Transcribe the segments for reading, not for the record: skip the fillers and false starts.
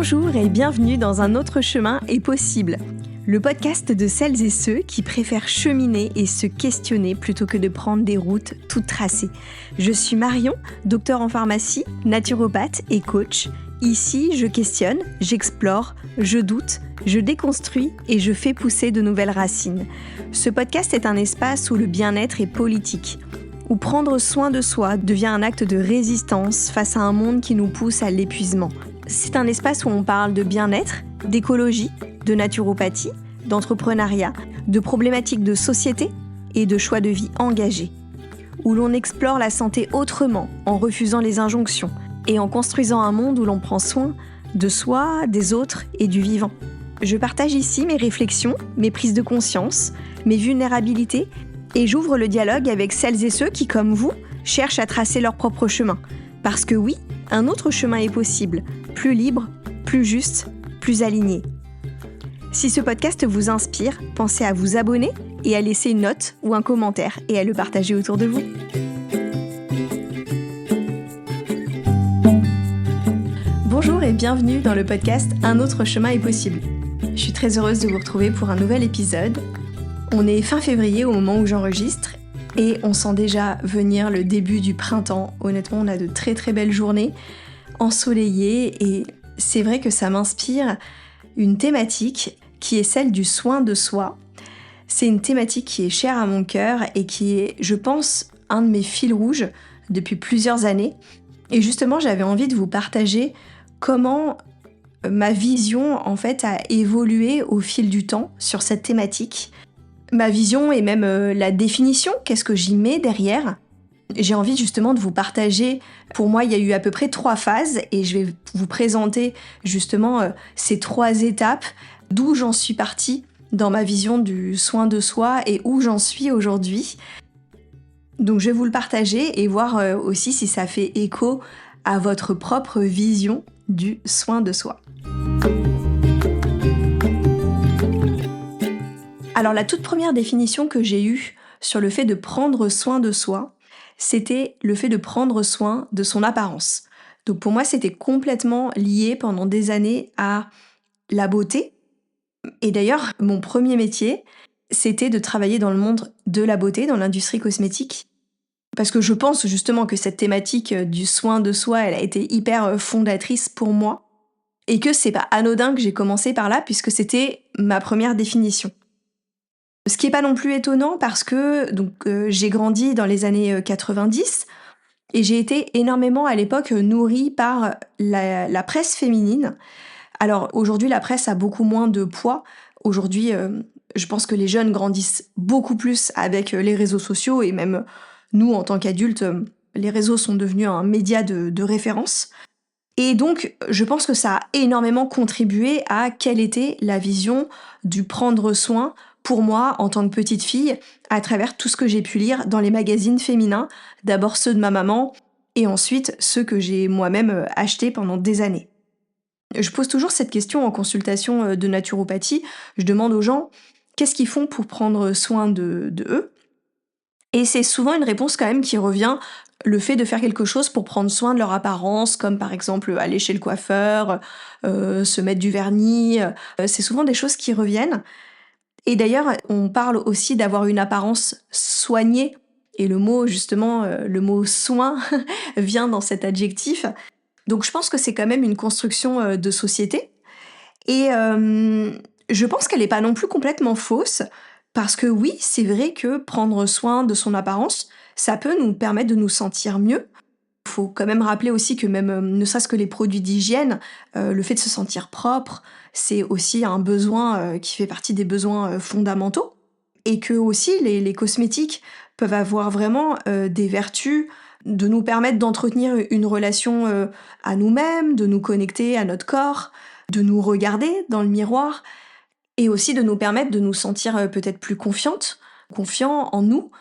Bonjour et bienvenue dans Un autre chemin est possible, le podcast de celles et ceux qui préfèrent cheminer et se questionner plutôt que de prendre des routes toutes tracées. Je suis Marion, docteur en pharmacie, naturopathe et coach. Ici, je questionne, j'explore, je doute, je déconstruis et je fais pousser de nouvelles racines. Ce podcast est un espace où le bien-être est politique, où prendre soin de soi devient un acte de résistance face à un monde qui nous pousse à l'épuisement. C'est un espace où on parle de bien-être, d'écologie, de naturopathie, d'entrepreneuriat, de problématiques de société et de choix de vie engagés. Où l'on explore la santé autrement, en refusant les injonctions et en construisant un monde où l'on prend soin de soi, des autres et du vivant. Je partage ici mes réflexions, mes prises de conscience, mes vulnérabilités et j'ouvre le dialogue avec celles et ceux qui, comme vous, cherchent à tracer leur propre chemin. Parce que oui, un autre chemin est possible, plus libre, plus juste, plus aligné. Si ce podcast vous inspire, pensez à vous abonner et à laisser une note ou un commentaire et à le partager autour de vous. Bonjour et bienvenue dans le podcast Un autre chemin est possible. Je suis très heureuse de vous retrouver pour un nouvel épisode. On est fin février au moment où j'enregistre et on sent déjà venir le début du printemps. Honnêtement, on a de très très belles journées ensoleillées et c'est vrai que ça m'inspire une thématique qui est celle du soin de soi. C'est une thématique qui est chère à mon cœur et qui est, je pense, un de mes fils rouges depuis plusieurs années. Et justement, j'avais envie de vous partager comment ma vision en fait a évolué au fil du temps sur cette thématique. Ma vision et même la définition, qu'est-ce que j'y mets derrière. J'ai envie justement de vous partager, pour moi il y a eu à peu près 3 phases et je vais vous présenter justement ces 3 étapes, d'où j'en suis partie dans ma vision du soin de soi et où j'en suis aujourd'hui. Donc je vais vous le partager et voir aussi si ça fait écho à votre propre vision du soin de soi. Alors la toute première définition que j'ai eue sur le fait de prendre soin de soi, c'était le fait de prendre soin de son apparence. Donc pour moi, c'était complètement lié pendant des années à la beauté. Et d'ailleurs, mon premier métier, c'était de travailler dans le monde de la beauté, dans l'industrie cosmétique. Parce que je pense justement que cette thématique du soin de soi, elle a été hyper fondatrice pour moi. Et que c'est pas anodin que j'ai commencé par là, puisque c'était ma première définition. Ce qui est pas non plus étonnant parce que j'ai grandi dans les années 90 et j'ai été énormément à l'époque nourrie par la presse féminine. Alors aujourd'hui la presse a beaucoup moins de poids. Aujourd'hui je pense que les jeunes grandissent beaucoup plus avec les réseaux sociaux et même nous en tant qu'adultes, les réseaux sont devenus un média de référence. Et donc je pense que ça a énormément contribué à quelle était la vision du prendre soin pour moi, en tant que petite fille, à travers tout ce que j'ai pu lire dans les magazines féminins, d'abord ceux de ma maman, et ensuite ceux que j'ai moi-même achetés pendant des années. Je pose toujours cette question en consultation de naturopathie, je demande aux gens qu'est-ce qu'ils font pour prendre soin de eux, et c'est souvent une réponse quand même qui revient, le fait de faire quelque chose pour prendre soin de leur apparence, comme par exemple aller chez le coiffeur, se mettre du vernis, c'est souvent des choses qui reviennent. Et d'ailleurs, on parle aussi d'avoir une apparence soignée. Et le mot, justement, le mot soin vient dans cet adjectif. Donc je pense que c'est quand même une construction de société. Et je pense qu'elle n'est pas non plus complètement fausse. Parce que oui, c'est vrai que prendre soin de son apparence, ça peut nous permettre de nous sentir mieux. Il faut quand même rappeler aussi que même, ne serait-ce que les produits d'hygiène, le fait de se sentir propre, c'est aussi un besoin qui fait partie des besoins fondamentaux. Et que aussi les cosmétiques peuvent avoir vraiment des vertus de nous permettre d'entretenir une relation à nous-mêmes, de nous connecter à notre corps, de nous regarder dans le miroir, et aussi de nous permettre de nous sentir peut-être plus confiants en nous.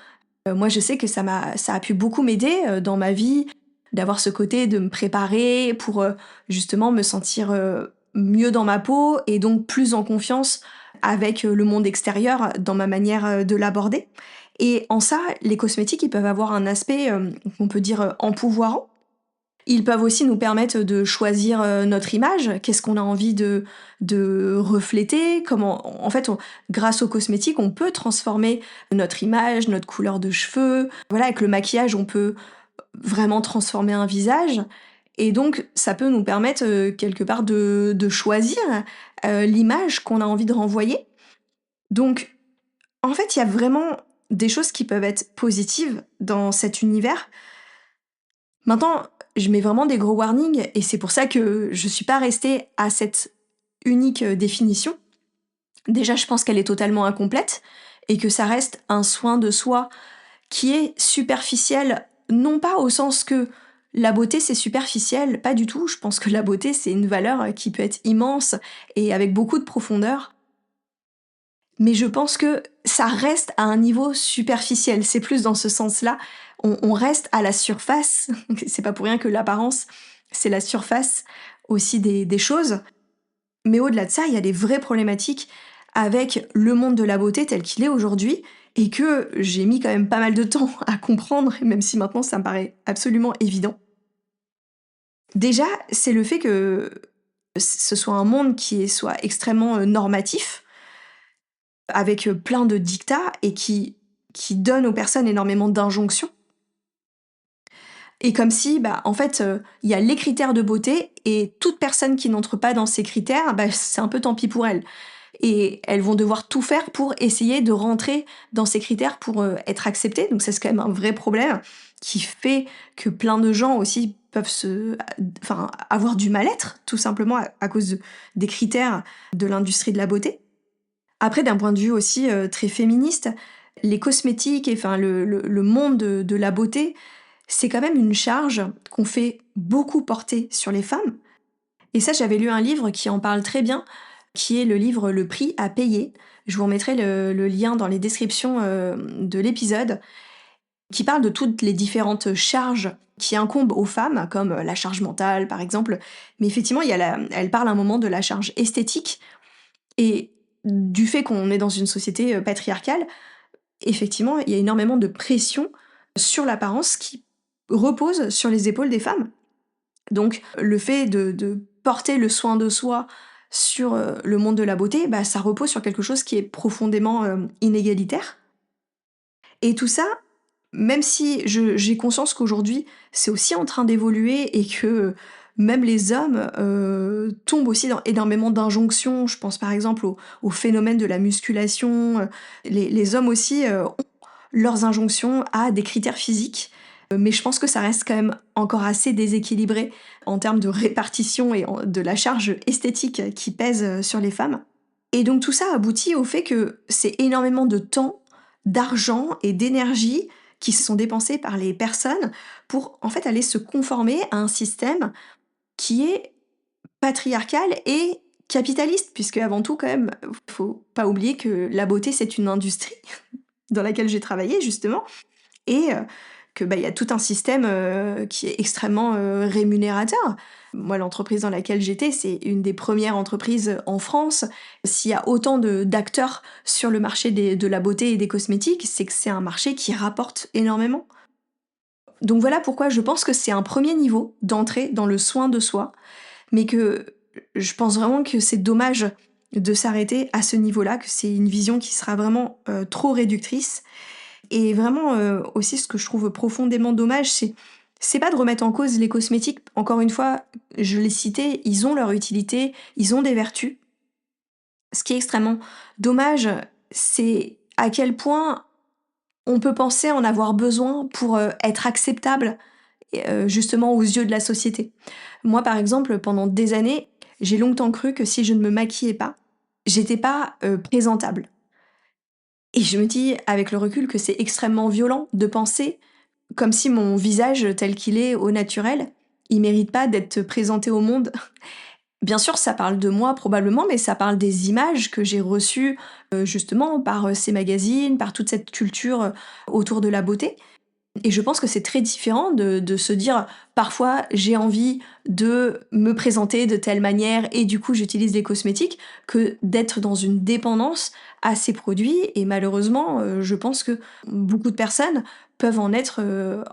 Moi je sais que ça a pu beaucoup m'aider dans ma vie, d'avoir ce côté de me préparer pour justement me sentir mieux dans ma peau et donc plus en confiance avec le monde extérieur dans ma manière de l'aborder. Et en ça, les cosmétiques, ils peuvent avoir un aspect, on peut dire, empouvoirant. Ils peuvent aussi nous permettre de choisir, notre image. Qu'est-ce qu'on a envie de refléter? Comment en fait, grâce aux cosmétiques, on peut transformer notre image, notre couleur de cheveux. Voilà, avec le maquillage, on peut vraiment transformer un visage et donc ça peut nous permettre, quelque part de choisir, l'image qu'on a envie de renvoyer. Donc en fait, il y a vraiment des choses qui peuvent être positives dans cet univers. Maintenant, je mets vraiment des gros warnings et c'est pour ça que je suis pas restée à cette unique, définition. Déjà, je pense qu'elle est totalement incomplète et que ça reste un soin de soi qui est superficiel, non pas au sens que la beauté c'est superficiel, pas du tout. Je pense que la beauté c'est une valeur, qui peut être immense et avec beaucoup de profondeur. Mais je pense que ça reste à un niveau superficiel. C'est plus dans ce sens-là. On reste à la surface. C'est pas pour rien que l'apparence, c'est la surface aussi des choses. Mais au-delà de ça, il y a des vraies problématiques avec le monde de la beauté tel qu'il est aujourd'hui et que j'ai mis quand même pas mal de temps à comprendre, même si maintenant ça me paraît absolument évident. Déjà, c'est le fait que ce soit un monde qui soit extrêmement normatif, avec plein de dictats et qui donne aux personnes énormément d'injonctions. Et comme si, bah, en fait, il y a les critères de beauté et toute personne qui n'entre pas dans ces critères, bah, c'est un peu tant pis pour elle. Et elles vont devoir tout faire pour essayer de rentrer dans ces critères pour être acceptées. Donc ça, c'est quand même un vrai problème qui fait que plein de gens aussi peuvent enfin, avoir du mal-être, tout simplement à cause des critères de l'industrie de la beauté. Après, d'un point de vue aussi très féministe, les cosmétiques et enfin le monde de la beauté, c'est quand même une charge qu'on fait beaucoup porter sur les femmes. Et ça, j'avais lu un livre qui en parle très bien, qui est le livre Le prix à payer. Je vous remettrai le lien dans les descriptions de l'épisode, qui parle de toutes les différentes charges qui incombent aux femmes, comme la charge mentale par exemple. Mais effectivement, elle parle à un moment de la charge esthétique et du fait qu'on est dans une société patriarcale. Effectivement, il y a énormément de pression sur l'apparence qui repose sur les épaules des femmes. Donc le fait de porter le soin de soi sur le monde de la beauté, bah, ça repose sur quelque chose qui est profondément inégalitaire. Et tout ça, même si j'ai conscience qu'aujourd'hui c'est aussi en train d'évoluer et que même les hommes tombent aussi dans énormément d'injonctions. Je pense par exemple au phénomène de la musculation. Les hommes aussi ont leurs injonctions à des critères physiques. Mais je pense que ça reste quand même encore assez déséquilibré en termes de répartition et de la charge esthétique qui pèse sur les femmes. Et donc tout ça aboutit au fait que c'est énormément de temps, d'argent et d'énergie qui se sont dépensés par les personnes pour en fait aller se conformer à un système qui est patriarcal et capitaliste, puisque avant tout quand même, faut pas oublier que la beauté c'est une industrie dans laquelle j'ai travaillé justement, et que, bah, il y a tout un système, qui est extrêmement, rémunérateur. Moi, l'entreprise dans laquelle j'étais, c'est une des premières entreprises en France. S'il y a autant d'acteurs sur le marché de la beauté et des cosmétiques, c'est que c'est un marché qui rapporte énormément. Donc voilà pourquoi je pense que c'est un premier niveau d'entrée dans le soin de soi, mais que je pense vraiment que c'est dommage de s'arrêter à ce niveau-là, que c'est une vision qui sera vraiment, trop réductrice. Et vraiment, aussi ce que je trouve profondément dommage, c'est pas de remettre en cause les cosmétiques. Encore une fois, je l'ai cité, ils ont leur utilité, ils ont des vertus. Ce qui est extrêmement dommage, c'est à quel point on peut penser en avoir besoin pour, être acceptable et justement aux yeux de la société. Moi, par exemple, pendant des années, j'ai longtemps cru que si je ne me maquillais pas, j'étais pas, présentable. Et je me dis, avec le recul, que c'est extrêmement violent de penser comme si mon visage tel qu'il est au naturel, il mérite pas d'être présenté au monde. Bien sûr, ça parle de moi probablement, mais ça parle des images que j'ai reçues justement par ces magazines, par toute cette culture autour de la beauté. Et je pense que c'est très différent de se dire parfois j'ai envie de me présenter de telle manière et du coup j'utilise des cosmétiques que d'être dans une dépendance à ces produits et malheureusement je pense que beaucoup de personnes peuvent en être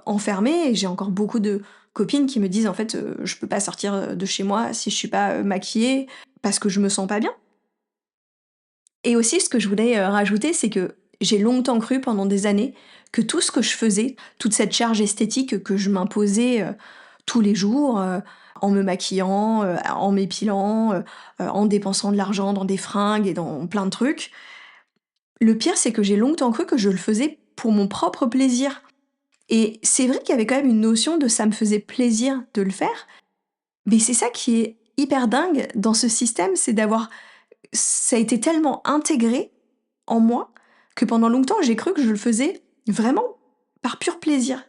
enfermées. Et j'ai encore beaucoup de copines qui me disent en fait je peux pas sortir de chez moi si je suis pas maquillée parce que je me sens pas bien. Et aussi ce que je voulais rajouter, c'est que j'ai longtemps cru pendant des années que tout ce que je faisais, toute cette charge esthétique que je m'imposais tous les jours, en me maquillant, en m'épilant, en dépensant de l'argent dans des fringues et dans plein de trucs, le pire c'est que j'ai longtemps cru que je le faisais pour mon propre plaisir. Et c'est vrai qu'il y avait quand même une notion de ça me faisait plaisir de le faire, mais c'est ça qui est hyper dingue dans ce système, c'est d'avoir ça a été tellement intégré en moi que pendant longtemps j'ai cru que je le faisais vraiment par pur plaisir.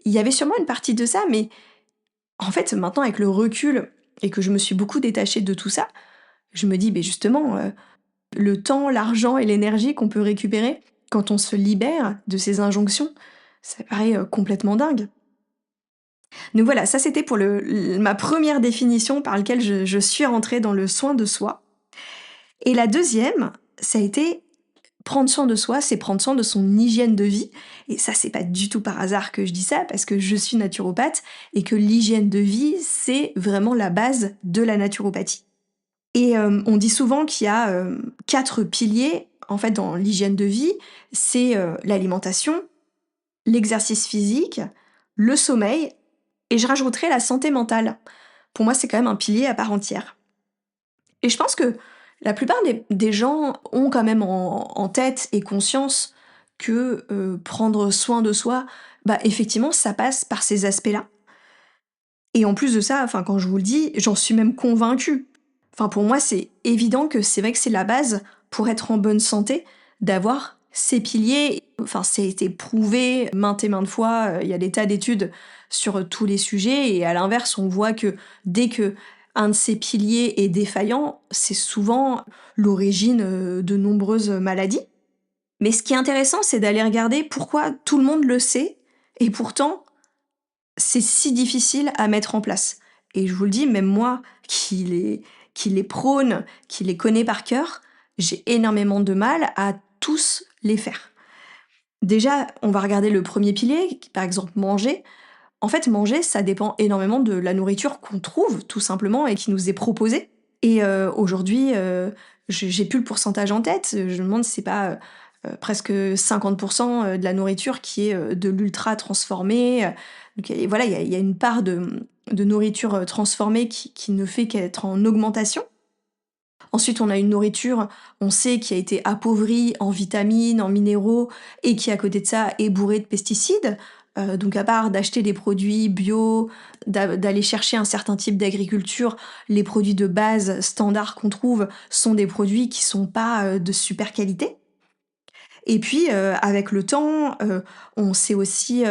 Il y avait sûrement une partie de ça, mais en fait maintenant avec le recul et que je me suis beaucoup détachée de tout ça, je me dis: «Beh, justement, le temps, l'argent et l'énergie qu'on peut récupérer quand on se libère de ces injonctions, ça paraît, complètement dingue». Donc voilà, ça c'était pour ma première définition par laquelle je suis rentrée dans le soin de soi. Et la deuxième, ça a été prendre soin de soi, c'est prendre soin de son hygiène de vie. Et ça, c'est pas du tout par hasard que je dis ça, parce que je suis naturopathe et que l'hygiène de vie, c'est vraiment la base de la naturopathie. Et on dit souvent qu'il y a 4 piliers en fait dans l'hygiène de vie, c'est l'alimentation, l'exercice physique, le sommeil et je rajouterais la santé mentale. Pour moi, c'est quand même un pilier à part entière. Et je pense que la plupart des gens ont quand même en tête et conscience que prendre soin de soi, bah effectivement, ça passe par ces aspects-là. Et en plus de ça, enfin quand je vous le dis, j'en suis même convaincue. Enfin pour moi, c'est évident que c'est vrai que c'est la base pour être en bonne santé, d'avoir ces piliers. Enfin, ça a été prouvé maintes et maintes fois. Il y a des tas d'études sur tous les sujets. Et à l'inverse, on voit que dès que un de ces piliers est défaillant, c'est souvent l'origine de nombreuses maladies. Mais ce qui est intéressant, c'est d'aller regarder pourquoi tout le monde le sait et pourtant c'est si difficile à mettre en place. Et je vous le dis, même moi qui les prône, qui les connais par cœur, j'ai énormément de mal à tous les faire. Déjà, on va regarder le premier pilier, par exemple manger. En fait, manger, ça dépend énormément de la nourriture qu'on trouve, tout simplement, et qui nous est proposée. Et aujourd'hui, j'ai plus le pourcentage en tête. Je me demande si c'est pas presque 50% de la nourriture qui est de l'ultra transformée. Donc voilà, il y a une part de nourriture transformée qui ne fait qu'être en augmentation. Ensuite, on a une nourriture, on sait, qui a été appauvrie en vitamines, en minéraux, et qui, à côté de ça, est bourrée de pesticides. Donc à part d'acheter des produits bio, d'aller chercher un certain type d'agriculture, les produits de base standards qu'on trouve sont des produits qui sont pas de super qualité. Et puis, avec le temps, on s'est aussi,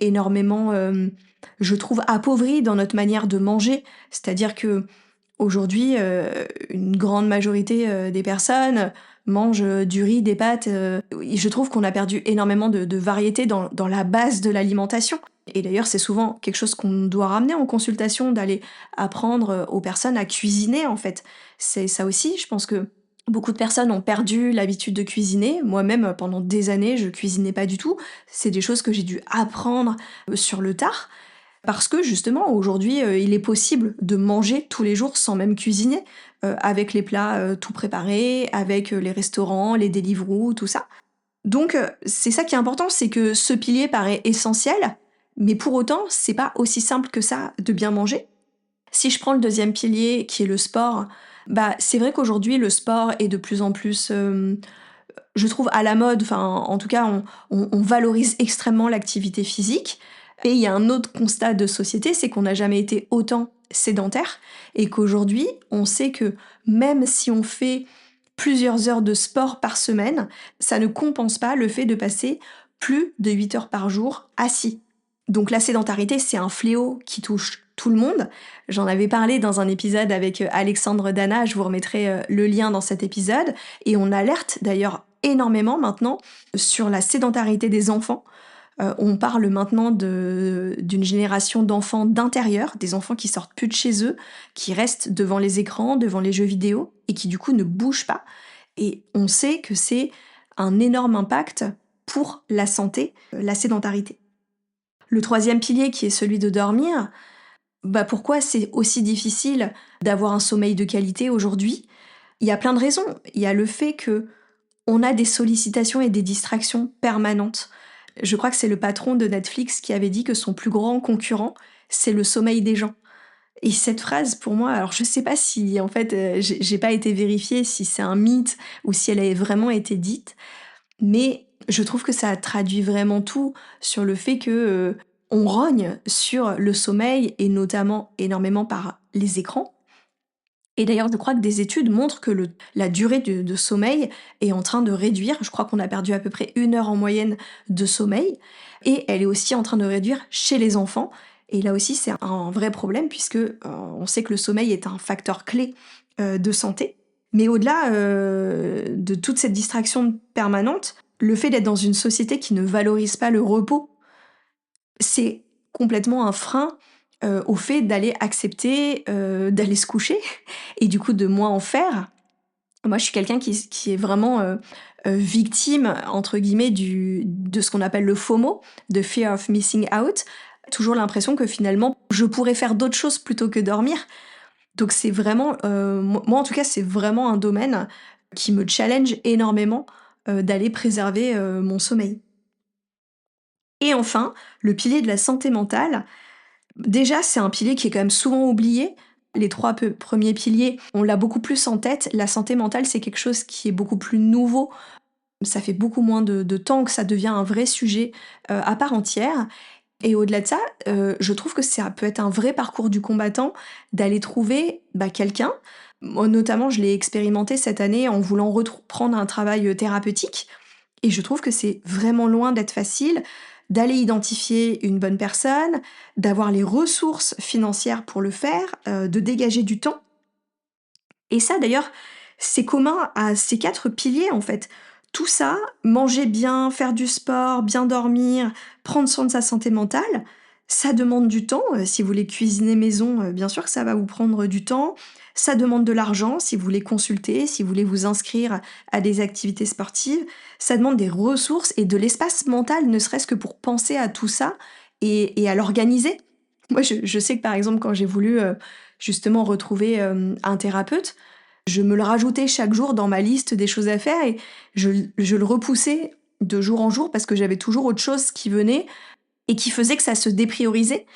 énormément, je trouve, appauvri dans notre manière de manger. C'est-à-dire qu'aujourd'hui, une grande majorité, des personnes mangent, du riz, des pâtes, et je trouve qu'on a perdu énormément de variété dans la base de l'alimentation. Et d'ailleurs, c'est souvent quelque chose qu'on doit ramener en consultation, d'aller apprendre, aux personnes à cuisiner, en fait. C'est ça aussi, je pense que beaucoup de personnes ont perdu l'habitude de cuisiner. Moi-même, pendant des années, je cuisinais pas du tout. C'est des choses que j'ai dû apprendre sur le tard. Parce que justement, aujourd'hui, il est possible de manger tous les jours sans même cuisiner, avec les plats tout préparés, avec les restaurants, les Deliveroo, tout ça. Donc, c'est ça qui est important, c'est que ce pilier paraît essentiel, mais pour autant, c'est pas aussi simple que ça de bien manger. Si je prends le deuxième pilier, qui est le sport, bah, c'est vrai qu'aujourd'hui, le sport est de plus en plus, je trouve, à la mode. Enfin, en tout cas, on valorise extrêmement l'activité physique. Et il y a un autre constat de société, c'est qu'on n'a jamais été autant sédentaire et qu'aujourd'hui, on sait que même si on fait plusieurs heures de sport par semaine, ça ne compense pas le fait de passer plus de 8 heures par jour assis. Donc la sédentarité, c'est un fléau qui touche tout le monde. J'en avais parlé dans un épisode avec Alexandre Dana, je vous remettrai le lien dans cet épisode. Et on alerte d'ailleurs énormément maintenant sur la sédentarité des enfants. On parle maintenant d'une génération d'enfants d'intérieur, des enfants qui sortent plus de chez eux, qui restent devant les écrans, devant les jeux vidéo, et qui du coup ne bougent pas. Et on sait que c'est un énorme impact pour la santé, la sédentarité. Le troisième pilier qui est celui de dormir, pourquoi c'est aussi difficile d'avoir un sommeil de qualité aujourd'hui? Il y a plein de raisons. Il y a le fait que on a des sollicitations et des distractions permanentes. Je crois que c'est le patron de Netflix qui avait dit que son plus grand concurrent, c'est le sommeil des gens. Et cette phrase, pour moi, alors je sais pas si, en fait, j'ai pas été vérifiée si c'est un mythe ou si elle avait vraiment été dite, mais je trouve que ça traduit vraiment tout sur le fait que, on rogne sur le sommeil et notamment énormément par les écrans. Et d'ailleurs, je crois que des études montrent que la durée de sommeil est en train de réduire. Je crois qu'on a perdu à peu près 1 heure en moyenne de sommeil. Et elle est aussi en train de réduire chez les enfants. Et là aussi, c'est un vrai problème puisque on sait que le sommeil est un facteur clé de santé. Mais au-delà de toute cette distraction permanente, le fait d'être dans une société qui ne valorise pas le repos, c'est complètement un frein, au fait d'aller accepter, d'aller se coucher et du coup de moins en faire. Moi, je suis quelqu'un qui est vraiment, «victime» entre guillemets de ce qu'on appelle le FOMO, de Fear of Missing Out. Toujours l'impression que finalement, je pourrais faire d'autres choses plutôt que dormir. Donc c'est vraiment, moi en tout cas, c'est vraiment un domaine qui me challenge énormément, d'aller préserver, mon sommeil. Et enfin, le pilier de la santé mentale. Déjà, c'est un pilier qui est quand même souvent oublié. Les 3 premiers piliers, on l'a beaucoup plus en tête. La santé mentale, c'est quelque chose qui est beaucoup plus nouveau. Ça fait beaucoup moins de temps que ça devient un vrai sujet, à part entière. Et au-delà de ça, je trouve que ça peut être un vrai parcours du combattant d'aller trouver, quelqu'un. Moi, notamment, je l'ai expérimenté cette année en voulant prendre un travail, thérapeutique. Et je trouve que c'est vraiment loin d'être facile d'aller identifier une bonne personne, d'avoir les ressources financières pour le faire, de dégager du temps. Et ça d'ailleurs, c'est commun à ces 4 piliers en fait. Tout ça, manger bien, faire du sport, bien dormir, prendre soin de sa santé mentale, ça demande du temps. Si vous voulez cuisiner maison, bien sûr que ça va vous prendre du temps. Ça demande de l'argent si vous voulez consulter, si vous voulez vous inscrire à des activités sportives. Ça demande des ressources et de l'espace mental, ne serait-ce que pour penser à tout ça et à l'organiser. Moi, je sais que par exemple, quand j'ai voulu justement retrouver un thérapeute, je me le rajoutais chaque jour dans ma liste des choses à faire et je le repoussais de jour en jour parce que j'avais toujours autre chose qui venait et qui faisait que ça se dépriorisait.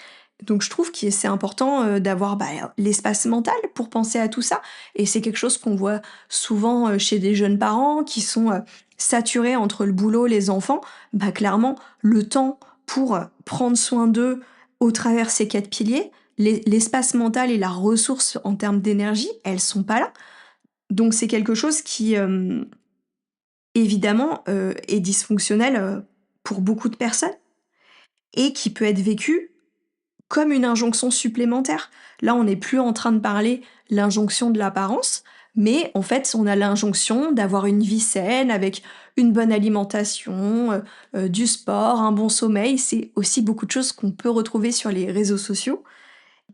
Donc je trouve que c'est important d'avoir l'espace mental pour penser à tout ça. Et c'est quelque chose qu'on voit souvent chez des jeunes parents qui sont saturés entre le boulot, les enfants. Clairement, le temps pour prendre soin d'eux au travers ces 4 piliers, l'espace mental et la ressource en termes d'énergie, elles sont pas là. Donc c'est quelque chose qui, évidemment, est dysfonctionnel, pour beaucoup de personnes et qui peut être vécu comme une injonction supplémentaire. Là, on n'est plus en train de parler l'injonction de l'apparence, mais en fait, on a l'injonction d'avoir une vie saine avec une bonne alimentation, du sport, un bon sommeil. C'est aussi beaucoup de choses qu'on peut retrouver sur les réseaux sociaux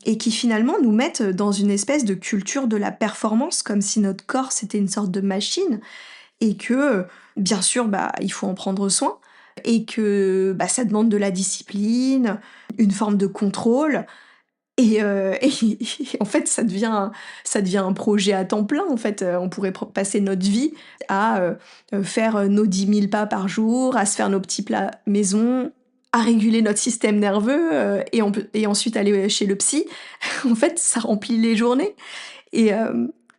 et qui finalement nous mettent dans une espèce de culture de la performance, comme si notre corps c'était une sorte de machine et que, bien sûr, il faut en prendre soin et que, ça demande de la discipline, une forme de contrôle et en fait, ça devient un projet à temps plein, en fait, on pourrait passer notre vie à, faire, nos 10 000 pas par jour, à se faire nos petits plats maison, à réguler notre système nerveux, et ensuite aller chez le psy. En fait, ça remplit les journées et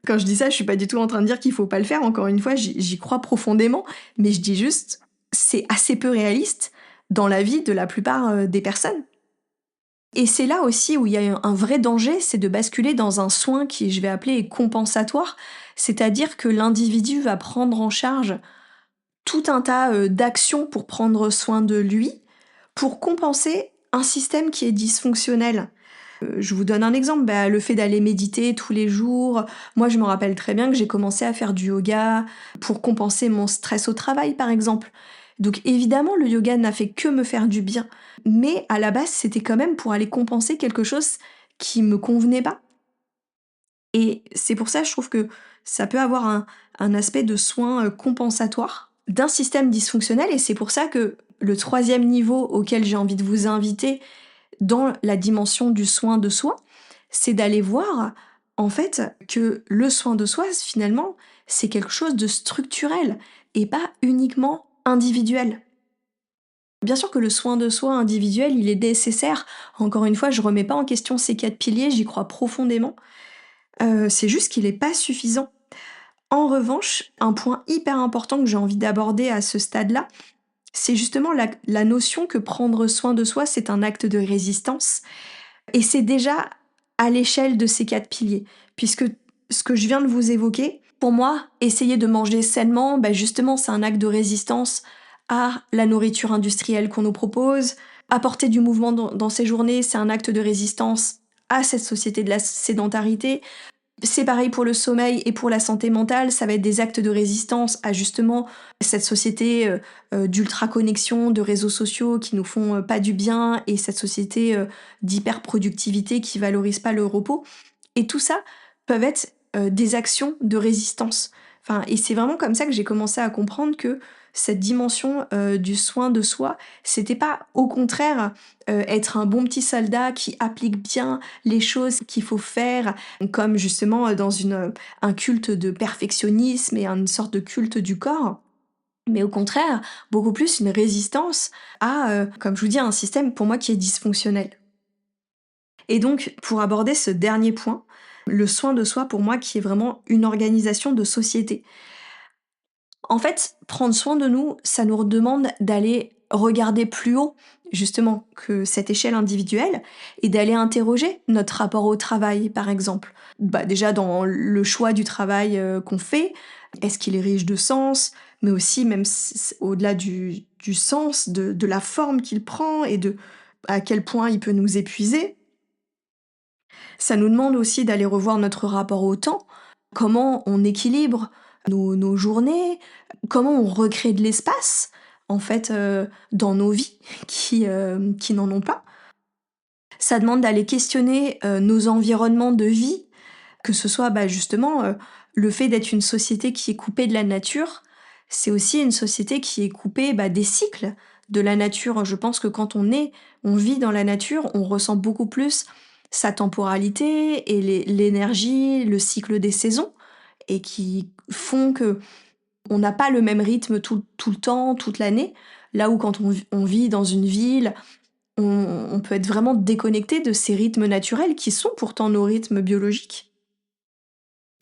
quand je dis ça, je suis pas du tout en train de dire qu'il faut pas le faire. Encore une fois, j'y crois profondément, mais je dis juste, c'est assez peu réaliste dans la vie de la plupart, des personnes. Et c'est là aussi où il y a un vrai danger, c'est de basculer dans un soin qui, je vais appeler compensatoire. C'est-à-dire que l'individu va prendre en charge tout un tas, d'actions pour prendre soin de lui, pour compenser un système qui est dysfonctionnel. Je vous donne un exemple, le fait d'aller méditer tous les jours. Moi, je me rappelle très bien que j'ai commencé à faire du yoga pour compenser mon stress au travail, par exemple. Donc évidemment, le yoga n'a fait que me faire du bien. Mais à la base, c'était quand même pour aller compenser quelque chose qui me convenait pas. Et c'est pour ça, je trouve que ça peut avoir un aspect de soin compensatoire. d'un système dysfonctionnel et c'est pour ça que le troisième niveau auquel j'ai envie de vous inviter dans la dimension du soin de soi, c'est d'aller voir en fait que le soin de soi, finalement, c'est quelque chose de structurel et pas uniquement individuel. Bien sûr que le soin de soi individuel, il est nécessaire. Encore une fois, je remets pas en question ces 4 piliers, j'y crois profondément. C'est juste qu'il est pas suffisant. En revanche, un point hyper important que j'ai envie d'aborder à ce stade-là, c'est justement la notion que prendre soin de soi, c'est un acte de résistance et c'est déjà à l'échelle de ces 4 piliers. Puisque ce que je viens de vous évoquer, pour moi, essayer de manger sainement, justement, c'est un acte de résistance à la nourriture industrielle qu'on nous propose. Apporter du mouvement dans ses journées, c'est un acte de résistance à cette société de la sédentarité. C'est pareil pour le sommeil et pour la santé mentale, ça va être des actes de résistance à justement cette société d'ultra-connexion, de réseaux sociaux qui nous font pas du bien et cette société d'hyper-productivité qui valorise pas le repos. Et tout ça peuvent être des actions de résistance. Enfin, et c'est vraiment comme ça que j'ai commencé à comprendre que cette dimension du soin de soi, c'était pas au contraire être un bon petit soldat qui applique bien les choses qu'il faut faire, comme justement dans un culte de perfectionnisme et une sorte de culte du corps. Mais au contraire, beaucoup plus une résistance à, comme je vous dis, un système pour moi qui est dysfonctionnel. Et donc, pour aborder ce dernier point, le soin de soi pour moi qui est vraiment une organisation de société. En fait, prendre soin de nous, ça nous demande d'aller regarder plus haut, justement, que cette échelle individuelle, et d'aller interroger notre rapport au travail, par exemple. Déjà dans le choix du travail qu'on fait, est-ce qu'il est riche de sens, mais aussi même au-delà du sens, de la forme qu'il prend et de à quel point il peut nous épuiser. Ça nous demande aussi d'aller revoir notre rapport au temps, comment on équilibre nos journées, comment on recrée de l'espace, en fait, dans nos vies qui n'en ont pas. Ça demande d'aller questionner nos environnements de vie, que ce soit justement le fait d'être une société qui est coupée de la nature, c'est aussi une société qui est coupée des cycles de la nature. Je pense que quand on vit dans la nature, on ressent beaucoup plus sa temporalité et l'énergie, le cycle des saisons, et qui font que on n'a pas le même rythme tout le temps, toute l'année. Là où quand on vit dans une ville, on peut être vraiment déconnecté de ces rythmes naturels qui sont pourtant nos rythmes biologiques.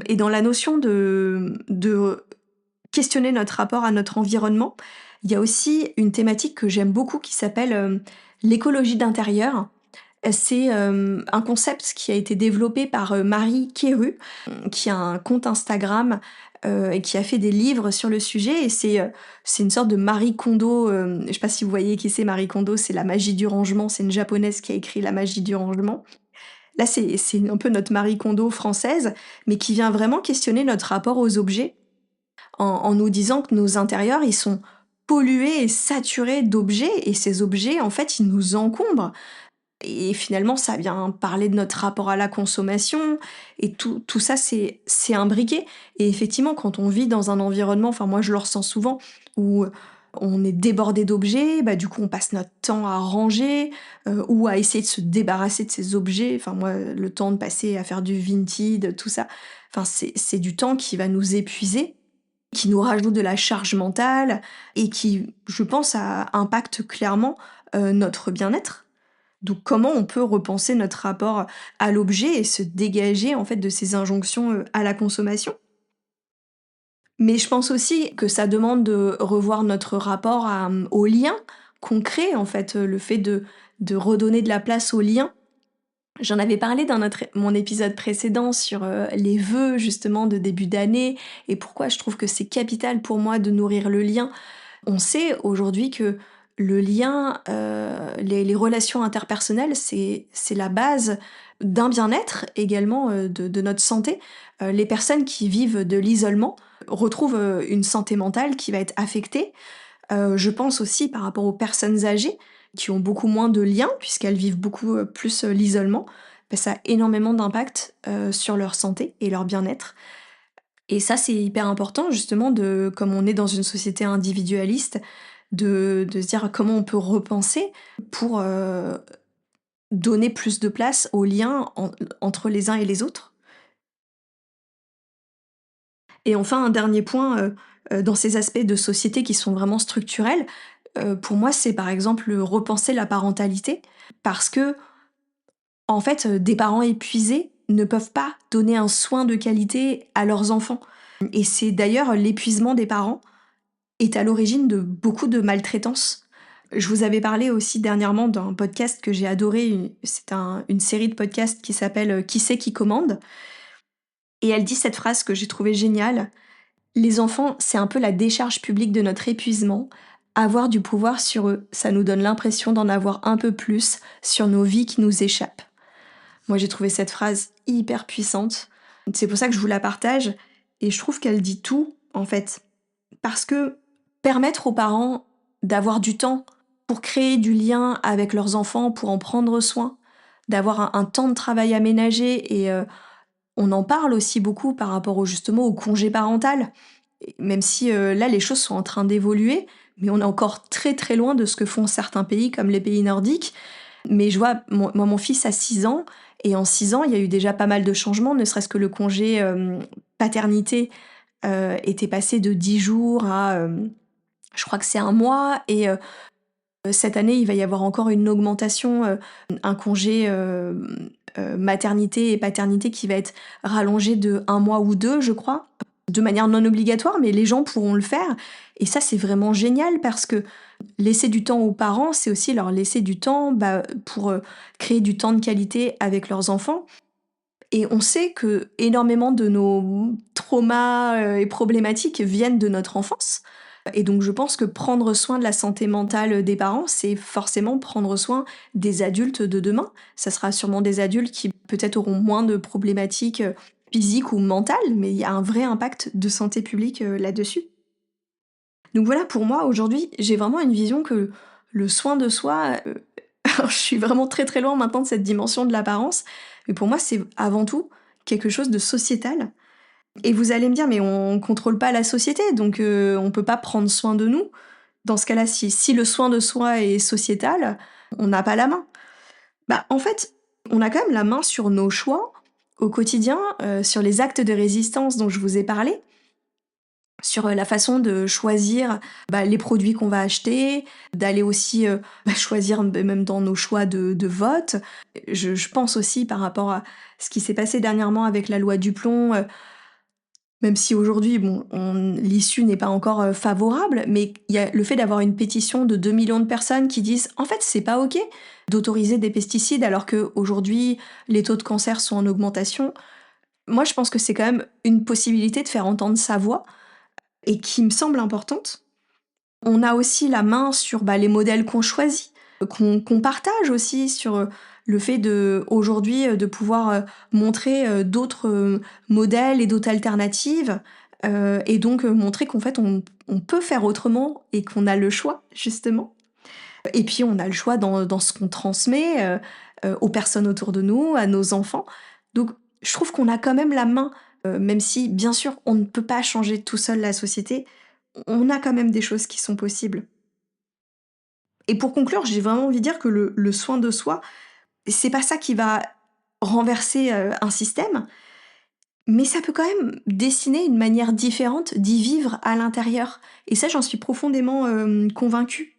Et dans la notion de questionner notre rapport à notre environnement, il y a aussi une thématique que j'aime beaucoup qui s'appelle l'écologie d'intérieur. C'est un concept qui a été développé par Marie Quéru, qui a un compte Instagram et qui a fait des livres sur le sujet. Et c'est une sorte de Marie Kondo. Je sais pas si vous voyez qui c'est Marie Kondo, c'est la magie du rangement. C'est une japonaise qui a écrit La magie du rangement. Là, c'est un peu notre Marie Kondo française, mais qui vient vraiment questionner notre rapport aux objets en nous disant que nos intérieurs, ils sont pollués et saturés d'objets, et ces objets, en fait, ils nous encombrent. Et finalement, ça vient parler de notre rapport à la consommation, et tout ça, c'est imbriqué. Et effectivement, quand on vit dans un environnement, enfin moi je le ressens souvent, où on est débordé d'objets, du coup on passe notre temps à ranger, ou à essayer de se débarrasser de ces objets. Enfin moi, le temps de passer à faire du vintage, tout ça, enfin c'est du temps qui va nous épuiser, qui nous rajoute de la charge mentale, et qui, je pense, impacte clairement notre bien-être. Donc comment on peut repenser notre rapport à l'objet et se dégager en fait de ces injonctions à la consommation. Mais je pense aussi que ça demande de revoir notre rapport aux liens qu'on crée en fait, le fait de redonner de la place aux liens. J'en avais parlé dans mon épisode précédent sur les vœux justement de début d'année et pourquoi je trouve que c'est capital pour moi de nourrir le lien. On sait aujourd'hui que le lien, les relations interpersonnelles, c'est la base d'un bien-être également, de notre santé. Les personnes qui vivent de l'isolement retrouvent, une santé mentale qui va être affectée. Je pense aussi par rapport aux personnes âgées qui ont beaucoup moins de liens puisqu'elles vivent beaucoup, plus, l'isolement. Ça a énormément d'impact, sur leur santé et leur bien-être. Et ça, c'est hyper important justement comme on est dans une société individualiste, de se dire comment on peut repenser pour donner plus de place aux liens entre les uns et les autres. Et enfin, un dernier point dans ces aspects de société qui sont vraiment structurels, pour moi, c'est par exemple repenser la parentalité, parce que en fait, des parents épuisés ne peuvent pas donner un soin de qualité à leurs enfants. Et c'est d'ailleurs l'épuisement des parents est à l'origine de beaucoup de maltraitance. Je vous avais parlé aussi dernièrement d'un podcast que j'ai adoré, une série de podcasts qui s'appelle Qui c'est qui commande? Et elle dit cette phrase que j'ai trouvée géniale: «Les enfants, c'est un peu la décharge publique de notre épuisement. Avoir du pouvoir sur eux, ça nous donne l'impression d'en avoir un peu plus sur nos vies qui nous échappent». Moi, j'ai trouvé cette phrase hyper puissante. C'est pour ça que je vous la partage et je trouve qu'elle dit tout, en fait. Parce que permettre aux parents d'avoir du temps pour créer du lien avec leurs enfants, pour en prendre soin, d'avoir un temps de travail aménagé et on en parle aussi beaucoup par rapport justement au congé parental. Et même si là, les choses sont en train d'évoluer, mais on est encore très très loin de ce que font certains pays comme les pays nordiques. Mais je vois, mon fils a 6 ans, et en 6 ans, il y a eu déjà pas mal de changements, ne serait-ce que le congé paternité était passé de 10 jours à, je crois que c'est 1 mois, et cette année, il va y avoir encore une augmentation, un congé maternité et paternité qui va être rallongé de 1 mois ou 2, je crois, de manière non obligatoire, mais les gens pourront le faire. Et ça, c'est vraiment génial parce que laisser du temps aux parents, c'est aussi leur laisser du temps pour créer du temps de qualité avec leurs enfants. Et on sait que énormément de nos traumas et problématiques viennent de notre enfance. Et donc je pense que prendre soin de la santé mentale des parents, c'est forcément prendre soin des adultes de demain. Ça sera sûrement des adultes qui peut-être auront moins de problématiques physiques ou mentales, mais il y a un vrai impact de santé publique là-dessus. Donc voilà, pour moi, aujourd'hui, j'ai vraiment une vision que le soin de soi, alors je suis vraiment très très loin maintenant de cette dimension de l'apparence, mais pour moi, c'est avant tout quelque chose de sociétal. Et vous allez me dire: «Mais on contrôle pas la société, donc on peut pas prendre soin de nous». Dans ce cas-là, si le soin de soi est sociétal, on n'a pas la main. Bah, en fait, on a quand même la main sur nos choix au quotidien, sur les actes de résistance dont je vous ai parlé, sur la façon de choisir les produits qu'on va acheter, d'aller aussi choisir même dans nos choix de vote. Je pense aussi par rapport à ce qui s'est passé dernièrement avec la loi Duplon, même si aujourd'hui, bon, l'issue n'est pas encore favorable, mais il y a le fait d'avoir une pétition de 2 millions de personnes qui disent en fait c'est pas ok d'autoriser des pesticides alors qu'aujourd'hui les taux de cancer sont en augmentation. Moi je pense que c'est quand même une possibilité de faire entendre sa voix et qui me semble importante. On a aussi la main sur les modèles qu'on choisit, qu'on partage aussi sur le fait aujourd'hui de pouvoir montrer d'autres modèles et d'autres alternatives, et donc montrer qu'en fait on peut faire autrement et qu'on a le choix justement. Et puis on a le choix dans ce qu'on transmet aux personnes autour de nous, à nos enfants. Donc je trouve qu'on a quand même la main, même si bien sûr on ne peut pas changer tout seul la société, on a quand même des choses qui sont possibles. Et pour conclure, j'ai vraiment envie de dire que le soin de soi, c'est pas ça qui va renverser un système, mais ça peut quand même dessiner une manière différente d'y vivre à l'intérieur. Et ça, j'en suis profondément convaincue.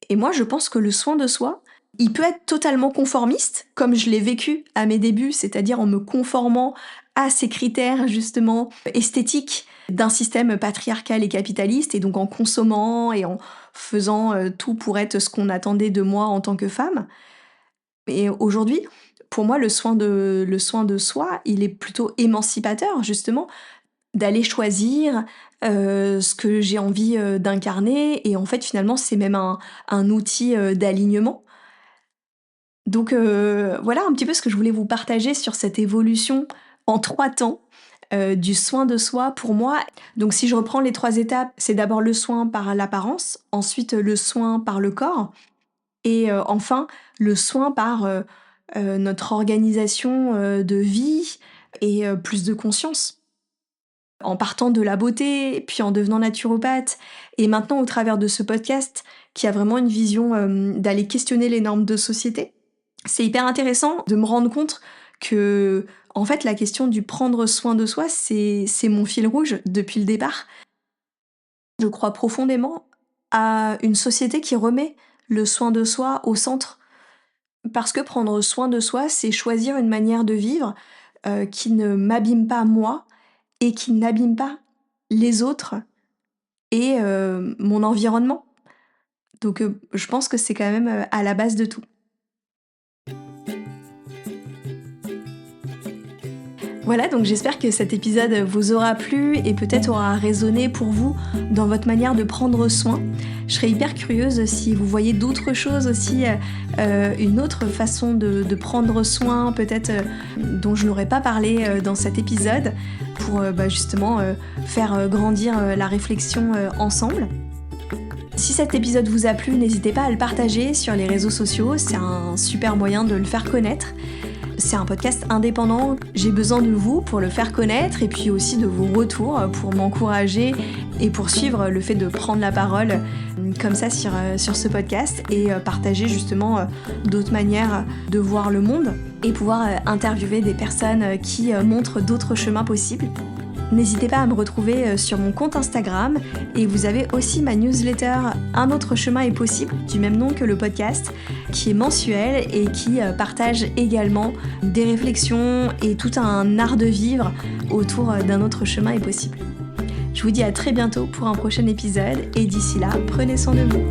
Et moi, je pense que le soin de soi, il peut être totalement conformiste, comme je l'ai vécu à mes débuts, c'est-à-dire en me conformant à ces critères justement esthétiques d'un système patriarcal et capitaliste, et donc en consommant et en faisant tout pour être ce qu'on attendait de moi en tant que femme. Et aujourd'hui, pour moi, le soin de soi, il est plutôt émancipateur, justement, d'aller choisir ce que j'ai envie d'incarner. Et en fait, finalement, c'est même un outil d'alignement. Donc voilà un petit peu ce que je voulais vous partager sur cette évolution en 3 temps du soin de soi pour moi. Donc si je reprends les 3 étapes, c'est d'abord le soin par l'apparence, ensuite le soin par le corps et enfin le soin par notre organisation de vie et plus de conscience. en partant de la beauté, puis en devenant naturopathe, et maintenant au travers de ce podcast qui a vraiment une vision d'aller questionner les normes de société. C'est hyper intéressant de me rendre compte que, en fait, la question du prendre soin de soi, c'est mon fil rouge depuis le départ. Je crois profondément à une société qui remet le soin de soi au centre. Parce que prendre soin de soi, c'est choisir une manière de vivre qui ne m'abîme pas moi et qui n'abîme pas les autres et mon environnement. Donc je pense que c'est quand même à la base de tout. Voilà, donc j'espère que cet épisode vous aura plu et peut-être aura résonné pour vous dans votre manière de prendre soin. Je serais hyper curieuse si vous voyez d'autres choses aussi, une autre façon de prendre soin peut-être dont je n'aurais pas parlé dans cet épisode pour justement faire grandir la réflexion ensemble. Si cet épisode vous a plu, n'hésitez pas à le partager sur les réseaux sociaux, c'est un super moyen de le faire connaître. C'est un podcast indépendant, j'ai besoin de vous pour le faire connaître et puis aussi de vos retours pour m'encourager et pour suivre le fait de prendre la parole comme ça sur ce podcast et partager justement d'autres manières de voir le monde et pouvoir interviewer des personnes qui montrent d'autres chemins possibles. N'hésitez pas à me retrouver sur mon compte Instagram et vous avez aussi ma newsletter Un autre chemin est possible, du même nom que le podcast, qui est mensuel et qui partage également des réflexions et tout un art de vivre autour d'un autre chemin est possible. Je vous dis à très bientôt pour un prochain épisode et d'ici là, prenez soin de vous.